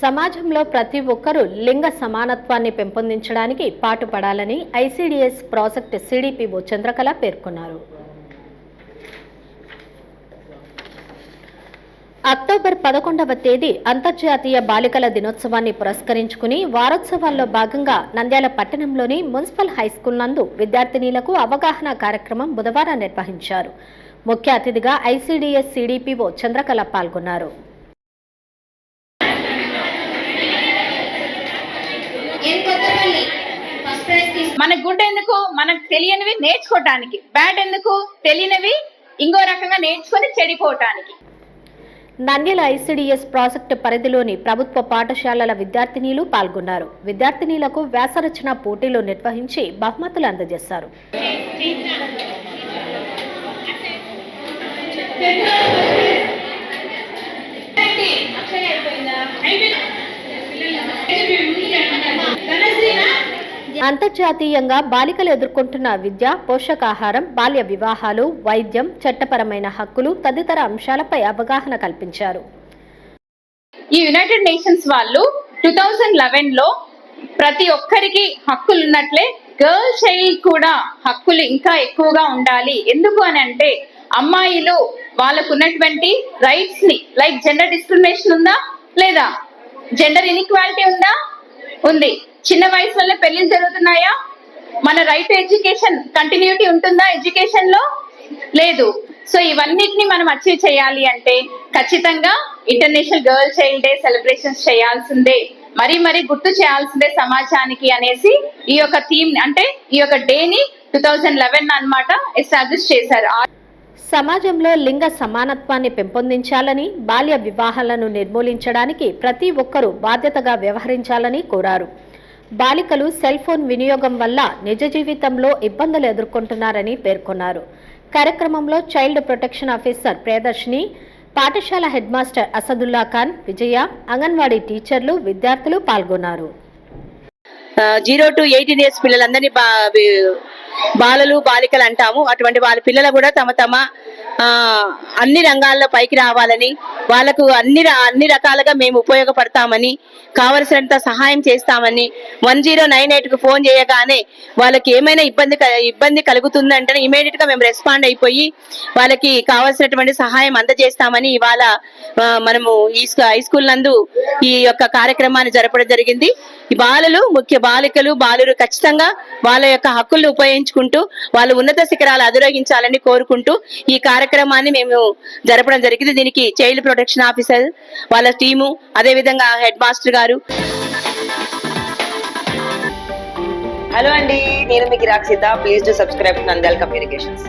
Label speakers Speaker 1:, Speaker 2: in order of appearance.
Speaker 1: సమాజంలో ప్రతి ఒక్కరూ లింగ సమానత్వాన్ని పెంపొందించడానికి పాటుపడాలని ఐసీడీఎస్ ప్రాజెక్ట్ సిడిపిఓ చంద్రకళ పేర్కొన్నారు. అక్టోబర్ 11వ తేదీ అంతర్జాతీయ బాలికల దినోత్సవాన్ని పురస్కరించుకుని వారోత్సవాల్లో భాగంగా నంద్యాల పట్టణంలోని మున్సిపల్ హైస్కూల్ నందు విద్యార్థినీలకు అవగాహన కార్యక్రమం బుధవారం నిర్వహించారు. ముఖ్య అతిథిగా ఐసీడీఎస్ సిడిపిఓ చంద్రకళ పాల్గొన్నారు.
Speaker 2: మన గుడ్ ఎందుకు, మనకు తెలియనివి నేర్చుకోవటానికి, బ్యాడ్ ఎందుకు, తెలియనివి ఇంకో రకంగా నేర్చుకొని చెడిపోవటానికి.
Speaker 1: నంద్యాల ఐసీడీఎస్ ప్రాజెక్టు పరిధిలోని ప్రభుత్వ పాఠశాలల విద్యార్థినీలు పాల్గొన్నారు. విద్యార్థినీలకు వ్యాసరచన పోటీలు నిర్వహించి బహుమతులు అందజేశారు. అంతర్జాతీయంగా బాలికలు ఎదుర్కొంటున్న విద్య, పోషకాహారం, బాల్య వివాహాలు, వైద్యం, చట్టపరమైన హక్కులు తదితర అంశాలపై అవగాహన కల్పించారు.
Speaker 2: ఈ యునైటెడ్ నేషన్స్ వాళ్ళు 2011లో ప్రతి ఒక్కరికి హక్కులు ఉన్నట్లే గర్ల్ చైల్డ్ కూడా హక్కులు ఇంకా ఎక్కువగా ఉండాలి. ఎందుకు అని అంటే అమ్మాయిలు వాళ్ళకు ఉన్నటువంటి రైట్స్ ని, లైక్ జెండర్ డిస్క్రిమినేషన్ ఉందా లేదా, జెండర్ ఇన్ఈక్వాలిటీ ఉందా, ఉంది. చిన్న వయసులోనే పెళ్లిళ్ళు జరుగుతున్నాయా, మన రైట్ ఎడ్యుకేషన్ కంటిన్యూటీ ఉంటుందా ఎడ్యుకేషన్ లో, లేదు. సో ఇవన్నిటిని మనం అచీవ్ చేయాలి అంటే ఖచ్చితంగా international girl child day celebrations చేయాల్సిందే, మరీ గుర్తు చేయాల్సిందే సమాజానికి అనేసి ఈ యొక్క థీమ్, అంటే ఈ యొక్క డేని 2011 అన్నమాట ఎస్టాబ్లిష్ చేశారు.
Speaker 1: సమాజంలో లింగ సమానత్వాన్ని పెంపొందించాలని, బాల్య వివాహాలను నిర్మూలించడానికి ప్రతి ఒక్కరూ బాధ్యతగా వ్యవహరించాలని కోరారు. బాలికలు సెల్ ఫోన్ వినియోగం వల్ల నిజ జీవితంలో ఇబ్బందులు ఎదుర్కొంటున్నారని పేర్కొన్నారు. కార్యక్రమంలో చైల్డ్ ప్రొటెక్షన్ ఆఫీసర్ ప్రియదర్శిని, పాఠశాల హెడ్ మాస్టర్ అసదుల్లా ఖాన్, విజయ, అంగన్వాడీ టీచర్లు, విద్యార్థులు పాల్గొన్నారు.
Speaker 3: 0 to 18 years పిల్లలందరినీ బాలలు బాలికలు అంటాము. అటువంటి వాళ్ళ పిల్లలు కూడా తమ అన్ని రంగాల్లో పైకి రావాలని, వాళ్ళకు అన్ని రకాలుగా మేము ఉపయోగపడతామని, కావలసినంత సహాయం చేస్తామని 1098కు ఫోన్ చేయగానే వాళ్ళకి ఏమైనా ఇబ్బంది కలుగుతుందంటే ఇమీడియట్ గా మేము రెస్పాండ్ అయిపోయి వాళ్ళకి కావాల్సినటువంటి సహాయం అందజేస్తామని ఇవాళ మనము ఈ హై స్కూల్ నందు ఈ యొక్క కార్యక్రమాన్ని జరపడం జరిగింది. ఈ బాలికలు బాలురు ఖచ్చితంగా వాళ్ళ యొక్క హక్కులను ఉపయోగించుకుంటూ వాళ్ళు ఉన్నత శిఖరాలు అధిరోహించాలని కోరుకుంటూ ఈ కార్యక్రమాన్ని మేము జరపడం జరిగింది. దీనికి చైల్డ్ ప్రొటెక్షన్ ఆఫీసర్ వాళ్ళ టీము, అదే విధంగా హెడ్ మాస్టర్ గారు.
Speaker 4: హలో అండి, నేను మీకు Rakshitha. Please to subscribe Nandyal communications.